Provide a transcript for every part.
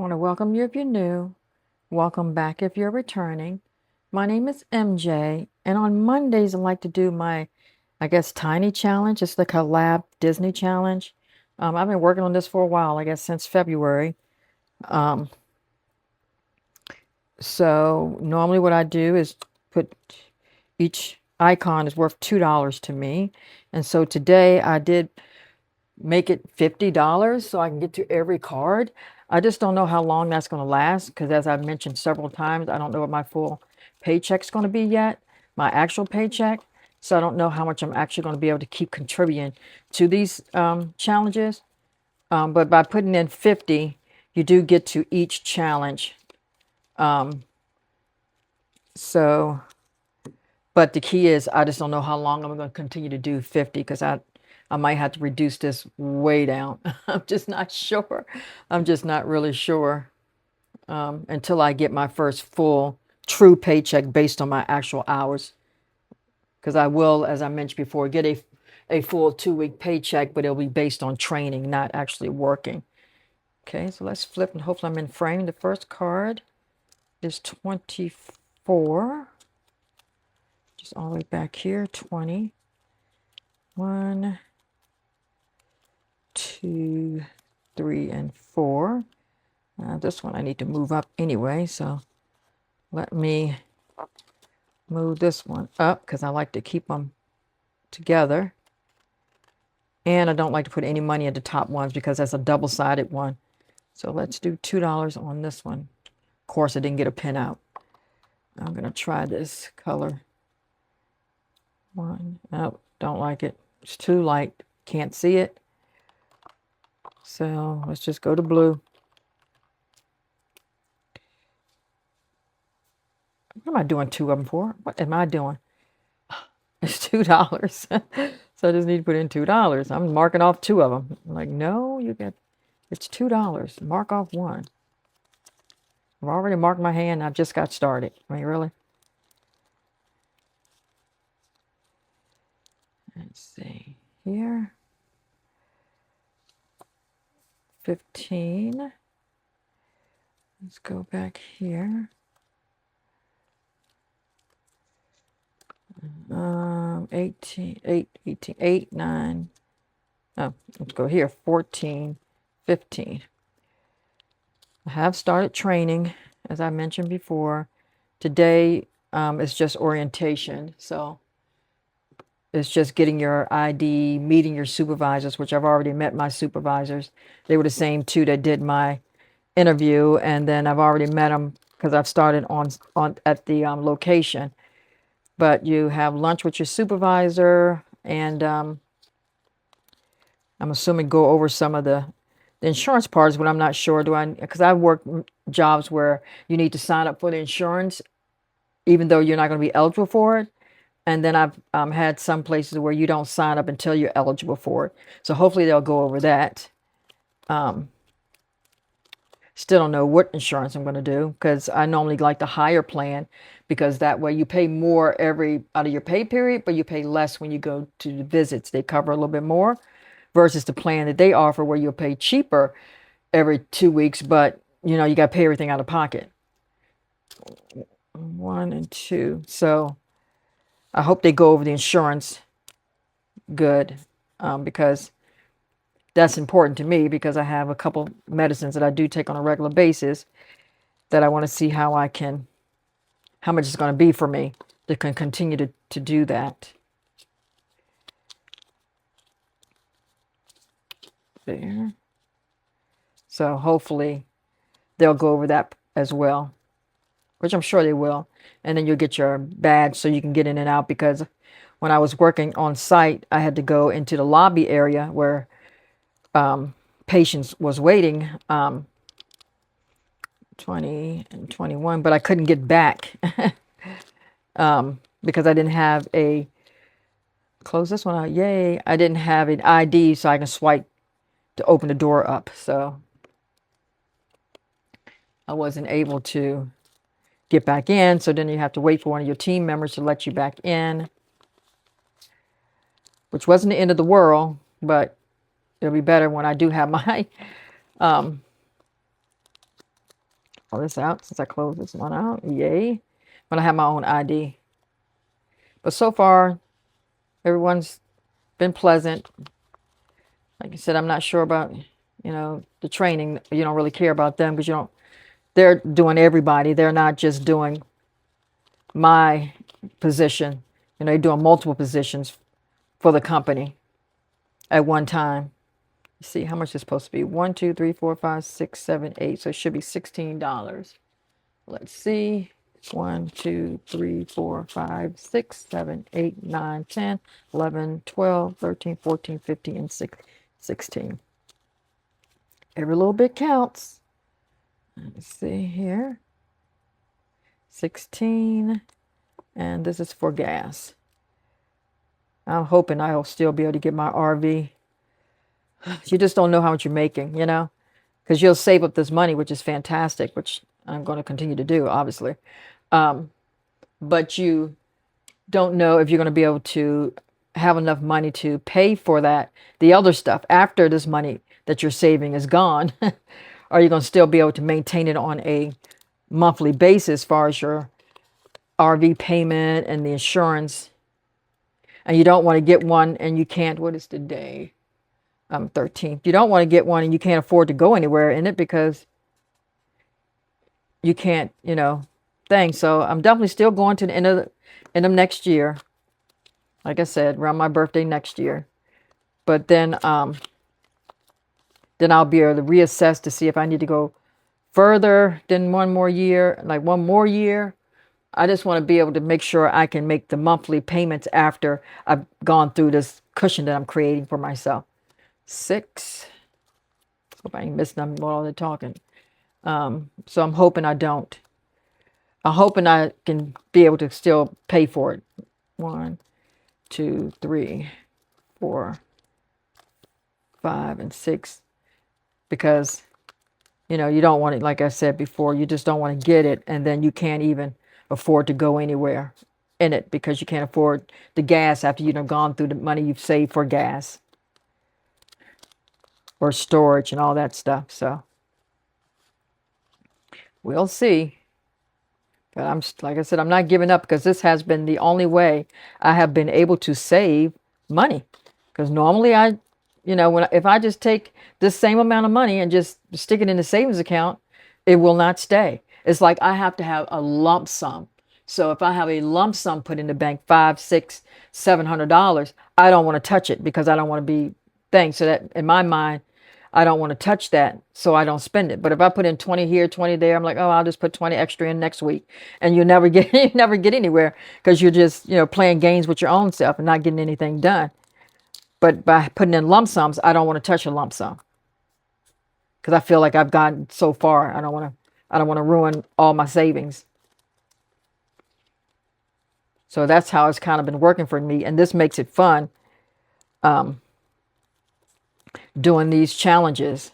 I want to welcome you if you're new. Welcome back if you're returning. My name is MJ, and on Mondays I like to do my, I guess, tiny challenge. It's the Collab Disney challenge. I've been working on this for a while, I guess, since February. Um, so normally what I do is put each icon is worth $2 to me. And so today I did make it $50 so I can get to every card. I just don't know how long that's going to last because, as I've mentioned several times, I don't know what my full paycheck's going to be yet, my actual paycheck. So I don't know how much I'm actually going to be able to keep contributing to these challenges. But by putting in 50, you do get to each challenge. Um, so, but the key is I just don't know how long I'm going to continue to do 50 because I might have to reduce this way down. I'm just not sure. I'm just not really sure until I get my first full true paycheck based on my actual hours. Because I will, as I mentioned before, get a full 2 week paycheck, but it'll be based on training, not actually working. Okay, so let's flip and hopefully I'm in frame. The first card is 24. Just all the way back here, 20. 1, 2, 3, and 4. This one I need to move up anyway, so let me move this one up because I like to keep them together. And I don't like to put any money in the top ones because that's a double-sided one. So let's do $2 on this one. Of course, I didn't get a pin out. I'm going to try this color. One. Oh, don't like it. It's too light. Can't see it. So let's just go to blue. What am I doing two of them for? What am I doing? It's $2. So I just need to put in $2. I'm marking off two of them. I'm like, no, it's $2. Mark off one. I've already marked my hand. I just got started. I mean, really? Let's see here. 15. Let's go back here. 18, 8, 9. Oh, let's go here. 14, 15. I have started training, as I mentioned before. Today is just orientation. So it's just getting your ID, meeting your supervisors, which I've already met my supervisors. They were the same two that did my interview, and then I've already met them because I've started on at the location. But you have lunch with your supervisor, and I'm assuming go over some of the insurance parts, but I'm not sure. Because I've worked jobs where you need to sign up for the insurance, even though you're not going to be eligible for it. And then I've had some places where you don't sign up until you're eligible for it. So hopefully they'll go over that. Still don't know what insurance I'm going to do because I normally like the higher plan because that way you pay more every out of your pay period, but you pay less when you go to the visits. They cover a little bit more versus the plan that they offer where you'll pay cheaper every 2 weeks, but you got to pay everything out of pocket. 1 and 2. So I hope they go over the insurance good because that's important to me because I have a couple medicines that I do take on a regular basis that I want to see how much it's going to be for me to continue to do that. There. So hopefully they'll go over that as well, which I'm sure they will. And then you'll get your badge so you can get in and out because when I was working on site, I had to go into the lobby area where patients was waiting, 20 and 21, but I couldn't get back because I didn't have close this one out, yay, I didn't have an ID so I can swipe to open the door up. So I wasn't able to get back in. So then you have to wait for one of your team members to let you back in, which wasn't the end of the world, but it'll be better when I do have my all this out since I closed this one out. Yay. When I have my own ID. But so far, everyone's been pleasant. Like I said, I'm not sure about, the training. You don't really care about them because they're doing everybody. They're not just doing my position. They're doing multiple positions for the company at one time. See how much it's supposed to be. 1, 2, 3, 4, 5, 6, 7, 8. So it should be $16. Let's see. 1, 2, 3, 4, 5, 6, 7, 8, 9, 10, 11, 12, 13, 14, 15, and 16. Every little bit counts. Let's see here. 16. And this is for gas. I'm hoping I'll still be able to get my RV. You just don't know how much you're making, because you'll save up this money, which is fantastic, which I'm going to continue to do, obviously. But you don't know if you're going to be able to have enough money to pay for the other stuff after this money that you're saving is gone. Are you going to still be able to maintain it on a monthly basis as far as your RV payment and the insurance? And you don't want to get one and you can't, what is the day? 13th. You don't want to get one and you can't afford to go anywhere in it because you can't, thing. So I'm definitely still going to the end of next year. Like I said, around my birthday next year. But then I'll be able to reassess to see if I need to go further than one more year, like one more year. I just want to be able to make sure I can make the monthly payments after I've gone through this cushion that I'm creating for myself. 6. Hope I ain't missing them while all they're talking. So I'm hoping I don't. I'm hoping I can be able to still pay for it. 1, 2, 3, 4, 5, and 6. Because, you don't want it, like I said before, you just don't want to get it and then you can't even afford to go anywhere in it because you can't afford the gas after you've gone through the money you've saved for gas or storage and all that stuff. So we'll see. But like I said, I'm not giving up because this has been the only way I have been able to save money. Because normally if I just take this same amount of money and just stick it in the savings account, it will not stay. It's like I have to have a lump sum. So if I have a lump sum put in the bank, $500, $600, $700, I don't want to touch it because I don't want to be things. So that in my mind, I don't want to touch that, so I don't spend it. But if I put in 20 here, 20 there, I'm like, oh, I'll just put 20 extra in next week, and you never get anywhere because you're just playing games with your own self and not getting anything done. But by putting in lump sums, I don't want to touch a lump sum because I feel like I've gotten so far. I don't want to ruin all my savings. So that's how it's kind of been working for me, and this makes it fun. Doing these challenges.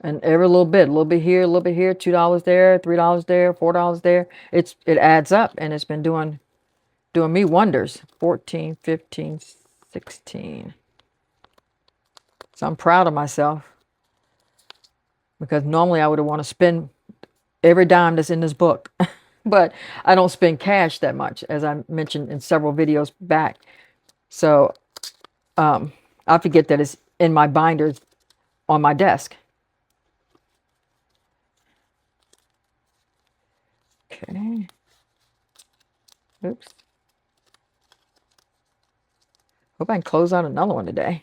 And every little bit here, a little bit here, $2 there, $3 there, $4 there. It adds up and it's been doing me wonders. 14, 15, 16. So I'm proud of myself because normally I would want to spend every dime that's in this book. But I don't spend cash that much, as I mentioned in several videos back. So I forget that it's in my binders on my desk. Okay. Oops. Hope I can close out another one today.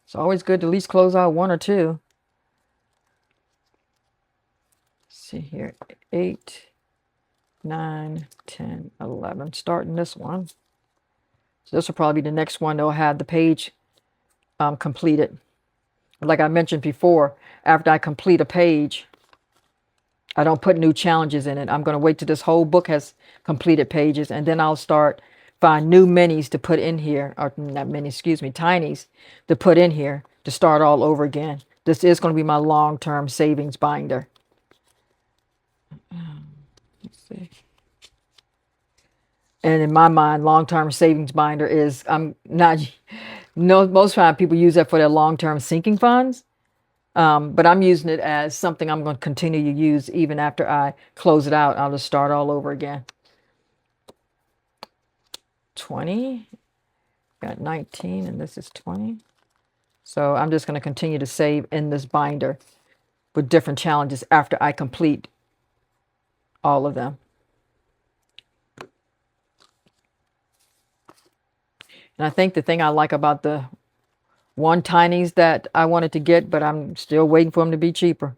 It's always good to at least close out one or two. Let's see here. 8, 9, 10, 11. Starting this one. So this will probably be the next one that'll have the page completed. Like I mentioned before, after I complete a page, I don't put new challenges in it. I'm going to wait till this whole book has completed pages, and then I'll find new minis to put in here, or not minis, excuse me, tinies to put in here to start all over again. This is going to be my long-term savings binder. Let's see. And in my mind, long-term savings binder is, I'm not, no, most time people use that for their long-term sinking funds. But I'm using it as something I'm going to continue to use even after I close it out. I'll just start all over again. 20, got 19, and this is 20. So I'm just going to continue to save in this binder with different challenges after I complete all of them. And I think the thing I like about the one tiny's that I wanted to get, but I'm still waiting for them to be cheaper,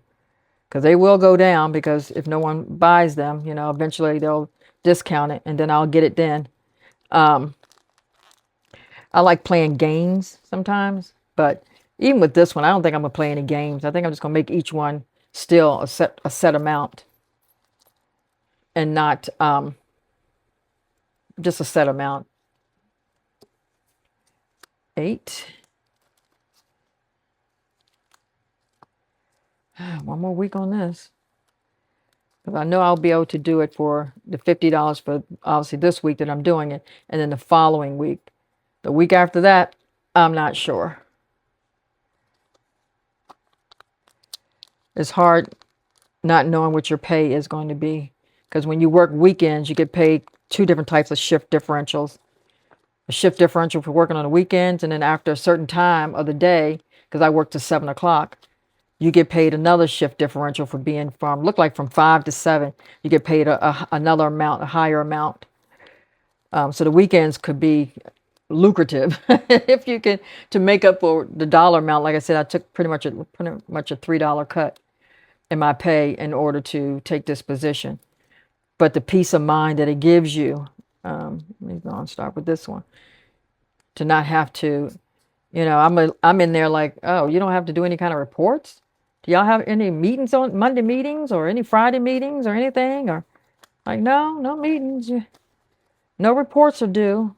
because they will go down, because if no one buys them, eventually they'll discount it and then I'll get it then. I like playing games sometimes, but even with this one, I don't think I'm gonna play any games. I think I'm just gonna make each one still a set amount, and not just a set amount. 8. One more week on this, because I know I'll be able to do it for the $50 for obviously this week that I'm doing it, and then the following week. The week after that, I'm not sure. It's hard not knowing what your pay is going to be, because when you work weekends, you get paid 2 different types of shift differentials. A shift differential for working on the weekends, and then after a certain time of the day, because I work to 7 o'clock, you get paid another shift differential for being from 5 to 7. You get paid another amount, a higher amount. So the weekends could be lucrative if you can, to make up for the dollar amount. Like I said, I took pretty much a $3 cut in my pay in order to take this position. But the peace of mind that it gives you, let me go and start with this one, to not have to, I'm in there like, oh, you don't have to do any kind of reports. Do y'all have any meetings on Monday meetings or any Friday meetings or anything? Or like, no meetings. No reports are due.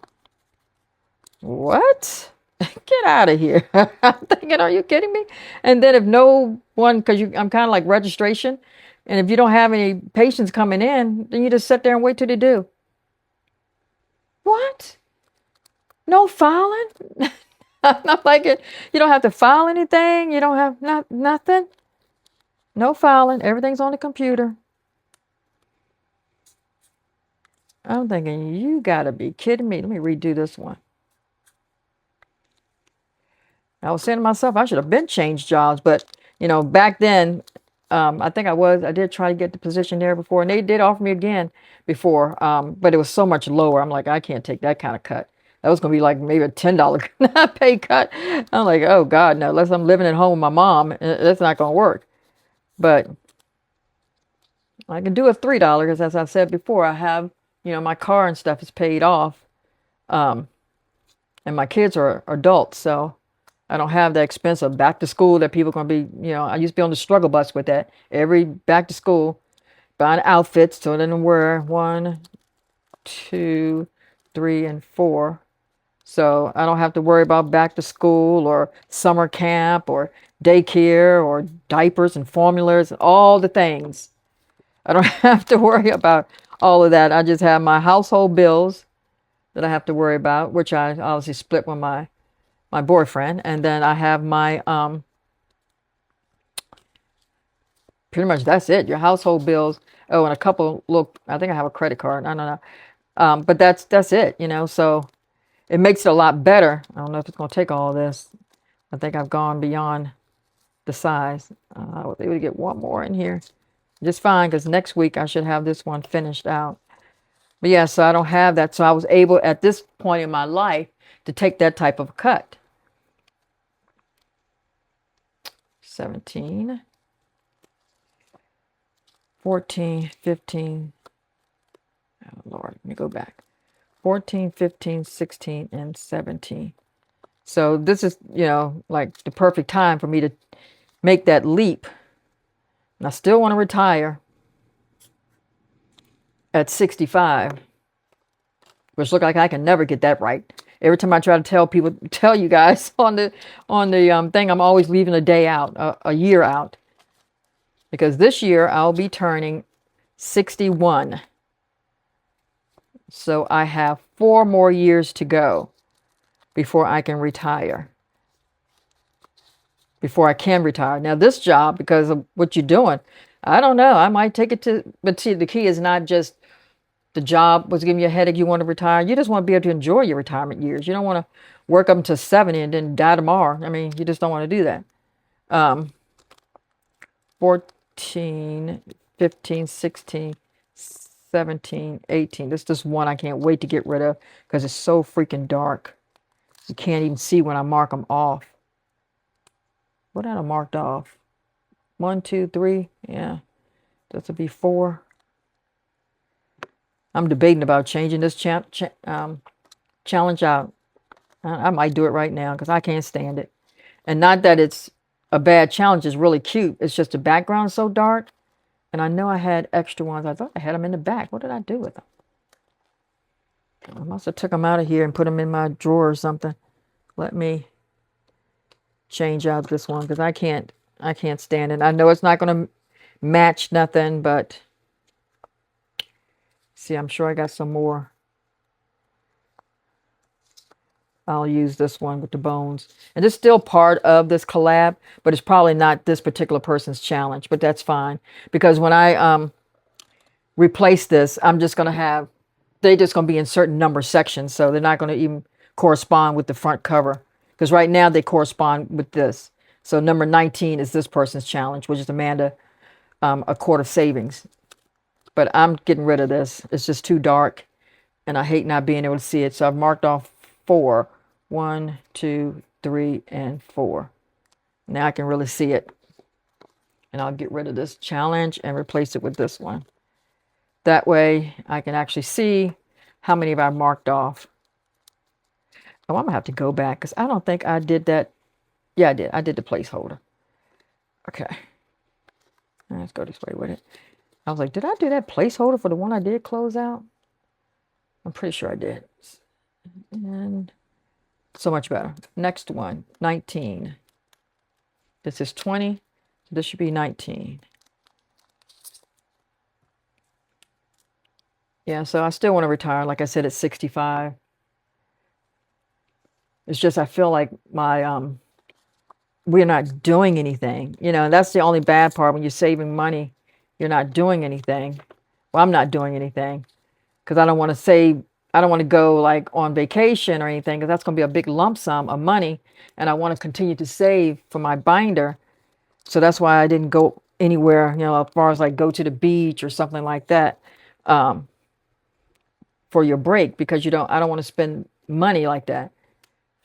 What? Get out of here. I'm thinking, are you kidding me? And then if no one, because I'm kind of like registration, and if you don't have any patients coming in, then you just sit there and wait till they do. What? No filing? I'm like, you don't have to file anything. You don't have nothing. No filing. Everything's on the computer. I'm thinking, you gotta be kidding me. Let me redo this one. I was saying to myself, I should have been changed jobs, but back then, I think I did try to get the position there before, and they did offer me again before, but it was so much lower. I'm like, I can't take that kind of cut. That was going to be like maybe a $10 pay cut. I'm like, oh God, no, unless I'm living at home with my mom, that's not going to work. But I can do a $3, because as I said before, I have, my car and stuff is paid off. And my kids are adults, so I don't have the expense of back to school that people are going to be, I used to be on the struggle bus with that. Every back to school, buying outfits so they can wear 1, 2, 3, and 4. So I don't have to worry about back to school or summer camp or daycare or diapers and formulas and all the things. I don't have to worry about all of that. I just have my household bills that I have to worry about, which I obviously split with my boyfriend, and then I have my pretty much that's it. Your household bills. Oh, and a couple. Look, I think I have a credit card. I don't know. But that's it. So it makes it a lot better. I don't know if it's going to take all of this. I think I've gone beyond the size. I was able to get one more in here, just fine, because next week I should have this one finished out. But yeah, so I don't have that. So I was able at this point in my life to take that type of cut. 17, 14, 15. Oh Lord, let me go back. 14, 15, 16, and 17. So this is, like the perfect time for me to make that leap. And I still want to retire at 65, which look like I can never get that right. Every time I try to tell you guys on the thing, I'm always leaving a day out, a year out, because this year I'll be turning 61. So I have 4 more years to go before I can retire. before I can retire. Now, this job, because of what you're doing, I don't know. I might take it to, but see, the key is not just the job was giving you a headache, you want to retire. You just want to be able to enjoy your retirement years. You don't want to work up until 70 and then die tomorrow. I mean, you just don't want to do that. Um, 14, 15, 16, 17, 18. This is just one I can't wait to get rid of because it's so freaking dark. You can't even see when I mark them off. What had I marked off? 1, 2, 3. Yeah, this will be 4. I'm debating about changing this challenge out. I might do it right now because I can't stand it. And not that it's a bad challenge, it's really cute. It's just the background is so dark. And I know I had extra ones. I thought I had them in the back. What did I do with them? I must have took them out of here and put them in my drawer or something. Let me change out this one because I can't stand it. I know it's not going to match nothing, but see, I'm sure I got some more. I'll use this one with the bones. And it's still part of this collab, but it's probably not this particular person's challenge, but that's fine. Because when I replace this, I'm just going to have, they're just going to be in certain number sections. So they're not going to even correspond with the front cover. Because right now they correspond with this. So number 19 is this person's challenge, which is Amanda, A Quart of Savings. But I'm getting rid of this. It's just too dark. And I hate not being able to see it. So I've marked off 4. 1, 2, 3, and 4. Now I can really see it. And I'll get rid of this challenge and replace it with this one. That way I can actually see how many have I marked off. Oh, I'm going to have to go back because I don't think I did that. Yeah, I did. I did the placeholder. Okay. Let's go this way with it. I was like, did I do that placeholder for the one I did close out? I'm pretty sure I did. And so much better. Next one, 19. This is 20. This should be 19. Yeah, so I still want to retire. Like I said, at 65. It's just I feel like my we're not doing anything. You know, that's the only bad part when you're saving money. You're not doing anything. Well, I'm not doing anything because I don't want to save. I don't want to go like on vacation or anything because that's going to be a big lump sum of money. And I want to continue to save for my binder. So that's why I didn't go anywhere, you know, as far as like go to the beach or something like that for your break because I don't want to spend money like that.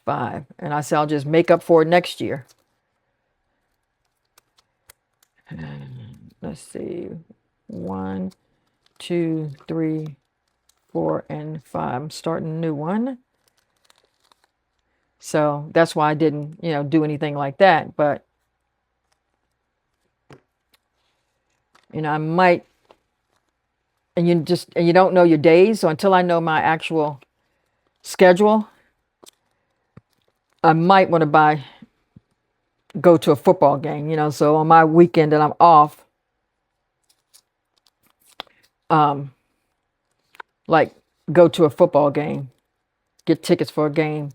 5. And I said, I'll just make up for it next year. Let's see. 1, 2, 3, 4, and 5. I'm starting a new one. So that's why I didn't, you know, do anything like that. But, you know, I might, and you don't know your days. So until I know my actual schedule, I might want to go to a football game, you know. So on my weekend that I'm off, like go to a football game, get tickets for a game.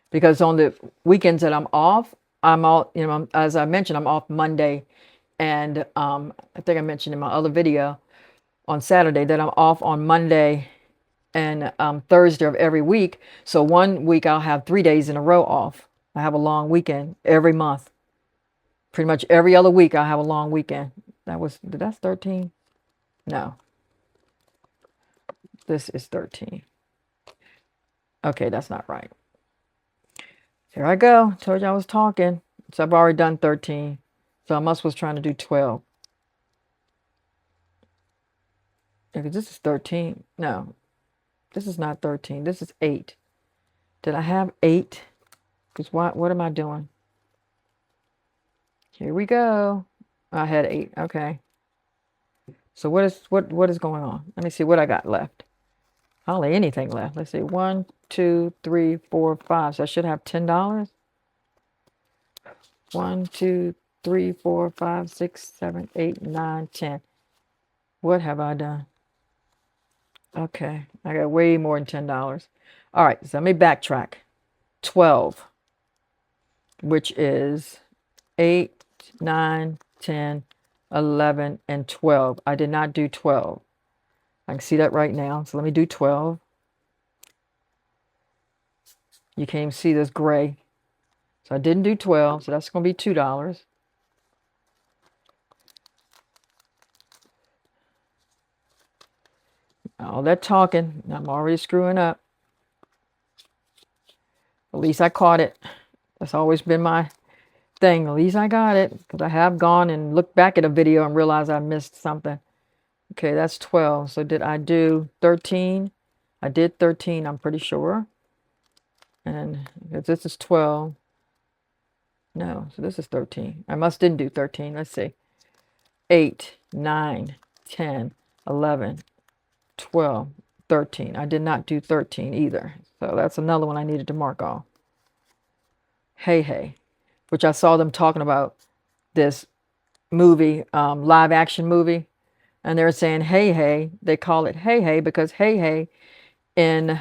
Because on the weekends that I'm off, I'm all, you know, as I mentioned, I'm off Monday. And I think I mentioned in my other video on Saturday that I'm off on Monday and Thursday of every week. So one week I'll have 3 days in a row off. I have a long weekend every month. Pretty much every other week I'll have a long weekend. That's 13? No. This is 13. Okay, that's not right. Here I go. Told you I was talking. So I've already done 13. So I was trying to do 12. Because this is 13. No, this is not 13. This is 8. Did I have 8? Because what am I doing? Here we go. I had 8. Okay. So what is going on? Let me see what I got left. Hardly anything left. Let's see. 1, 2, 3, 4, 5. So I should have $10. 1, 2, 3, 4, 5, 6, 7, 8, 9, 10. What have I done? Okay, I got way more than $10. All right, so let me backtrack. 12. which is 8, 9, 10, 11, and 12. I did not do 12. I can see that right now. So let me do 12. You can't even see this gray. So I didn't do 12. So that's going to be $2. All that talking, I'm already screwing up. At least I caught it. That's always been my thing. At least I got it, because I have gone and looked back at a video and realized I missed something. Okay, that's 12. So did I do 13? I did 13, I'm pretty sure. And this is 12. No, so this is 13. I must didn't do 13. Let's see. 8, 9, 10, 11, 12, 13. I did not do 13 either. So that's another one I needed to mark off. Hey Hey, which I saw them talking about this movie, live action movie. And they're saying Hey Hey. They call it Hey Hey because Hey Hey in,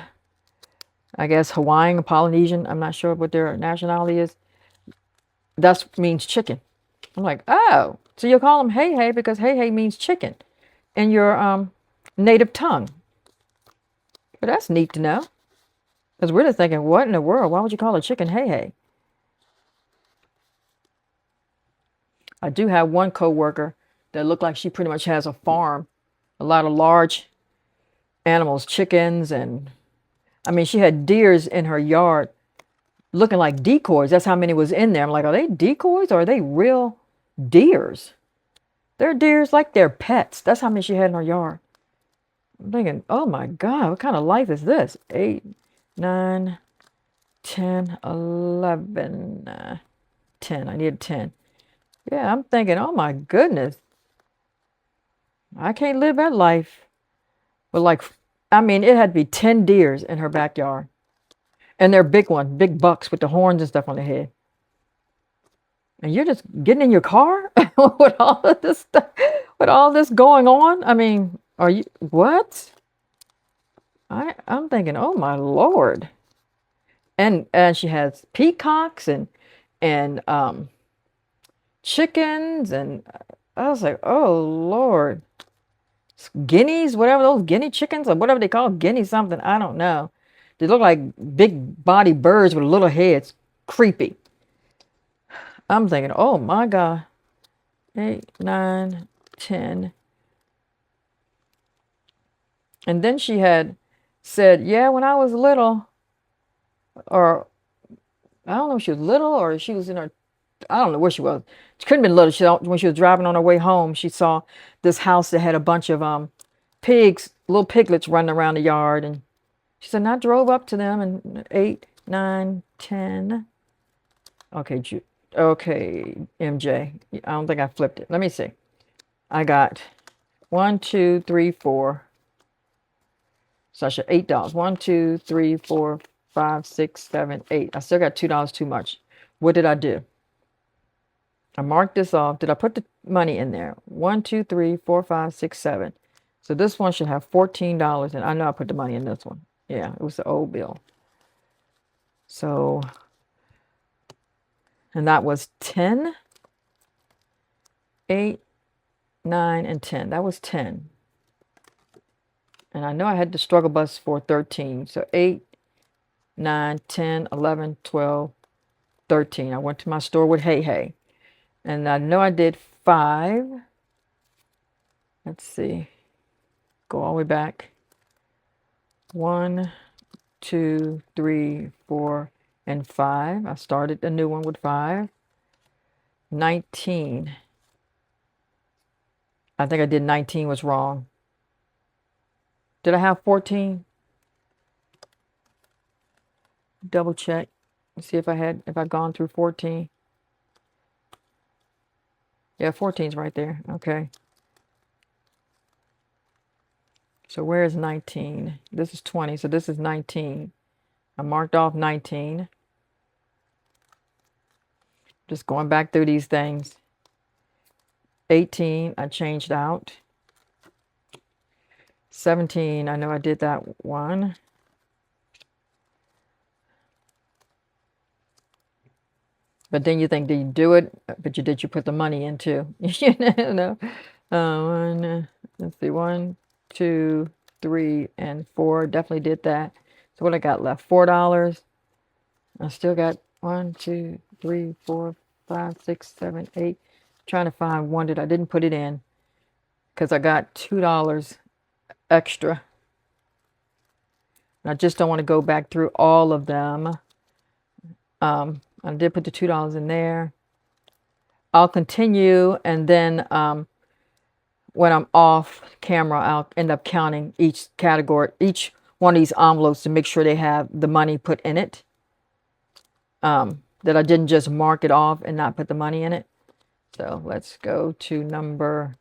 I guess, Hawaiian, Polynesian, I'm not sure what their nationality is. That means chicken. I'm like, oh, so you call them Hey Hey because Hey Hey means chicken in your native tongue. But that's neat to know. Because we're just thinking, what in the world? Why would you call a chicken Hey Hey? I do have one coworker that looked like she pretty much has a farm, a lot of large animals, chickens, and I mean, she had deers in her yard looking like decoys. That's how many was in there. I'm like, are they decoys or are they real deers? They're deers like they're pets. That's how many she had in her yard. I'm thinking, oh my God, what kind of life is this? 8, 9, 10, 11, 10. I need 10. Yeah, I'm thinking, oh my goodness, I can't live that life. But like, I mean, it had to be 10 deers in her backyard. And they're big ones, big bucks with the horns and stuff on their head. And you're just getting in your car with all of this stuff, with all this going on. I mean, are you what? I'm thinking, oh my Lord. And she has peacocks and chickens, and I was like, oh Lord. Guineas, whatever those guinea chickens or whatever they call guinea something, I don't know. They look like big body birds with little heads. Creepy. I'm thinking, oh my God. 8, 9, 10. And then she had said, yeah, when I was little, or I don't know if she was little or she was in her, I don't know where she was. She couldn't have been little. When she was driving on her way home, she saw this house that had a bunch of pigs, little piglets running around the yard. And she said, and I drove up to them and 8, 9, 10. Okay, okay, MJ. I don't think I flipped it. Let me see. I got 1, 2, 3, 4. So I should $8. 1, 2, 3, 4, 5, 6, 7, 8. I still got $2 too much. What did I do? I marked this off. Did I put the money in there? 1, 2, 3, 4, 5, 6, 7. So this one should have $14. And I know I put the money in this one. Yeah, it was the old bill. So, and that was 10, 8, 9, and 10. That was 10. And I know I had the struggle bus for 13. So 8, 9, 10, 11, 12, 13. I went to my store with Hey Hey. And I know I did 5. Let's see. Go all the way back. 1, 2, 3, 4, and 5. I started a new one with 5. 19. I think I did 19 was wrong. Did I have 14? Double check. See if I'd gone through 14. Yeah, 14's right there. Okay. So where is 19? This is 20, so this is 19. I marked off 19. Just going back through these things. 18, I changed out. 17, I know I did that one. But then you think, did you do it? But you put the money in too. You know. Let's see, 1, 2, 3, and 4. Definitely did that. So what I got left? $4. I still got 1, 2, 3, 4, 5, 6, 7, 8. Trying to find one that I didn't put it in because I got $2 extra. And I just don't want to go back through all of them. I did put the $2 in there. I'll continue, and then when I'm off camera, I'll end up counting each category, each one of these envelopes to make sure they have the money put in it. That I didn't just mark it off and not put the money in it. So let's go to number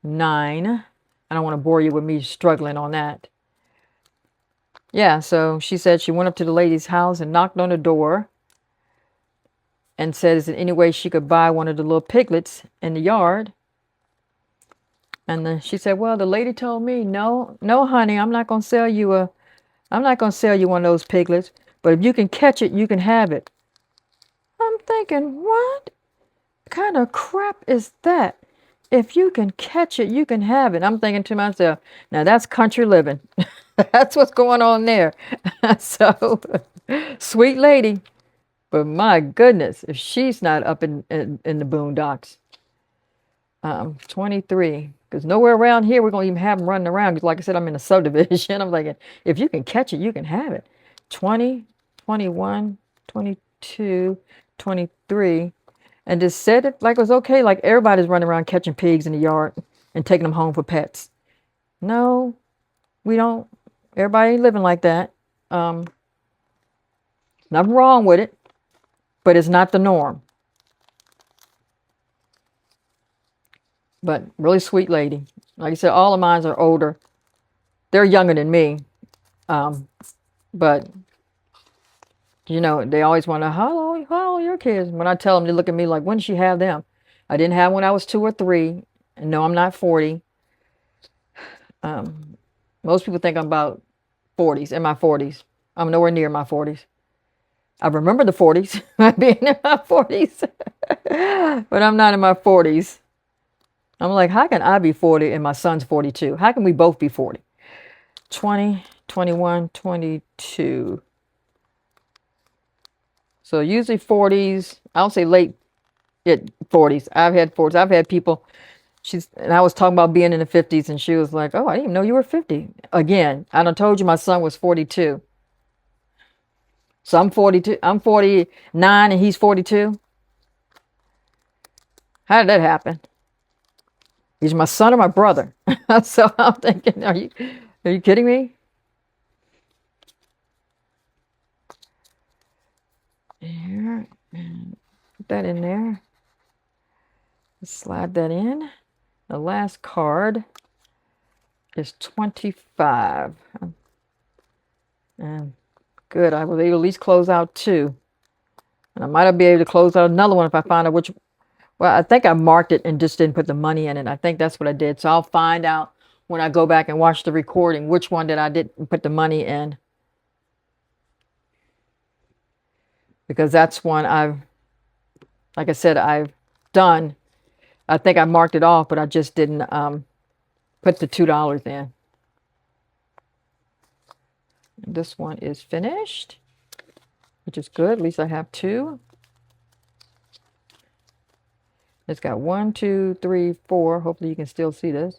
9. I don't want to bore you with me struggling on that. Yeah, so she said she went up to the lady's house and knocked on the door and said, is there any way she could buy one of the little piglets in the yard? And then she said, well, the lady told me, no, honey, I'm not going to sell you one of those piglets, but if you can catch it, you can have it. I'm thinking, what kind of crap is that? If you can catch it, you can have it. I'm thinking to myself, now that's country living. That's what's going on there. So, sweet lady. But my goodness, if she's not up in the boondocks. 23. Because nowhere around here we're going to even have them running around. Because like I said, I'm in a subdivision. I'm thinking, if you can catch it, you can have it. 20, 21, 22, 23. And just said it like it was okay. Like everybody's running around catching pigs in the yard and taking them home for pets. No, we don't. Everybody ain't living like that. Nothing wrong with it, but it's not the norm. But really sweet lady. Like I said, all of mine are older. They're younger than me. But, you know, they always wonder, how old are your kids? When I tell them, they look at me like, when did she have them? I didn't have when I was 2 or 3. And no, I'm not 40. Most people think I'm about 40s, in my 40s. I'm nowhere near my 40s. I remember the 40s, being in my 40s, but I'm not in my 40s. I'm like, how can I be 40 and my son's 42? How can we both be 40? 20, 21, 22. So usually 40s, I don't say late 40s. I've had 40s. I've had people, and I was talking about being in the 50s, and she was like, oh, I didn't even know you were 50. Again, I done told you my son was 42. So I'm 42. I'm 49 and he's 42. How did that happen? He's my son or my brother. So I'm thinking, are you kidding me? Here, and put that in there. Slide that in. The last card is 25. And good, I was able to at least close out 2. And I might be able to close out another one if I find out which. Well, I think I marked it and just didn't put the money in it. I think that's what I did. So I'll find out when I go back and watch the recording which one that I didn't put the money in. Because that's one like I said, I've done. I think I marked it off, but I just didn't put the $2 in. And this one is finished, which is good. At least I have 2. It's got 1, 2, 3, 4. Hopefully you can still see this.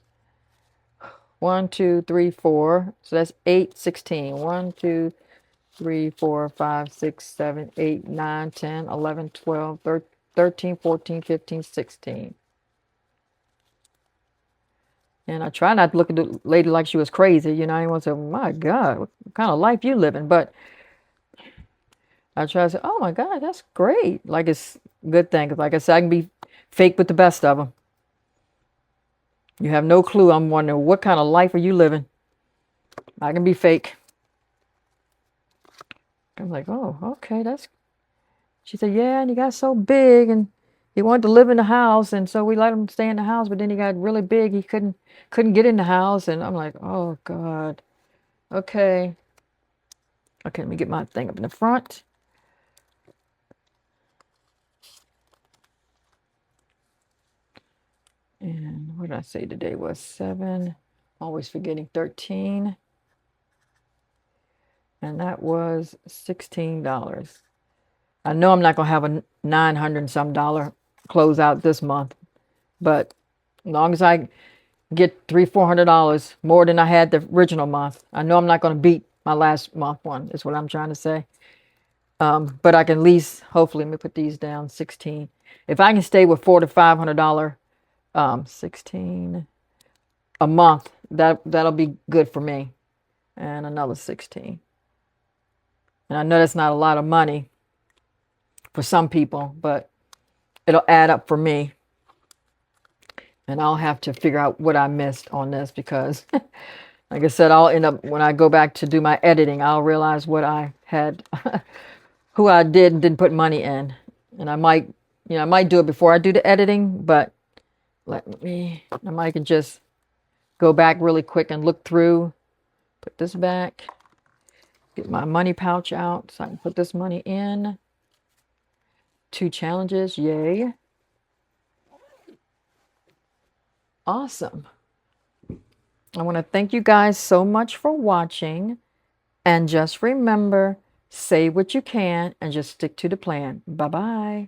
1, 2, 3, 4. So that's 8, 16. 1, 2, 3, 4, 5, 6, 7, 8, 9, 10, 11, 12, 13, 14, 15, 16. And I try not to look at the lady like she was crazy. You know, I want to say, my God, what kind of life you living? But I try to say, oh my God, that's great. Like it's a good thing. 'Cause like I said, I can be fake with the best of them. You have no clue. I'm wondering, what kind of life are you living? I can be fake. I'm like, oh, okay, she said, yeah, and he got so big and he wanted to live in the house, and so we let him stay in the house, but then he got really big. He couldn't get in the house, and I'm like, oh God. Okay. Okay, let me get my thing up in the front. what did I say today was 7? Always forgetting 13. And that was $16. I know I'm not going to have a 900 and some dollar closeout this month, but as long as I get $300-400 more than I had the original month, I know I'm not going to beat my last month one, is what I'm trying to say. But I can at least, hopefully, let me put these down, 16. If I can stay with $400 to $500, 16 a month, that'll be good for me. And another 16. And I know that's not a lot of money for some people, but it'll add up for me. And I'll have to figure out what I missed on this because, like I said, I'll end up, when I go back to do my editing, I'll realize what I had, who I did and didn't put money in. And I might do it before I do the editing, but I might just go back really quick and look through, put this back, get my money pouch out so I can put this money in. 2 challenges, yay. Awesome. I want to thank you guys so much for watching. And just remember, say what you can and just stick to the plan. Bye-bye.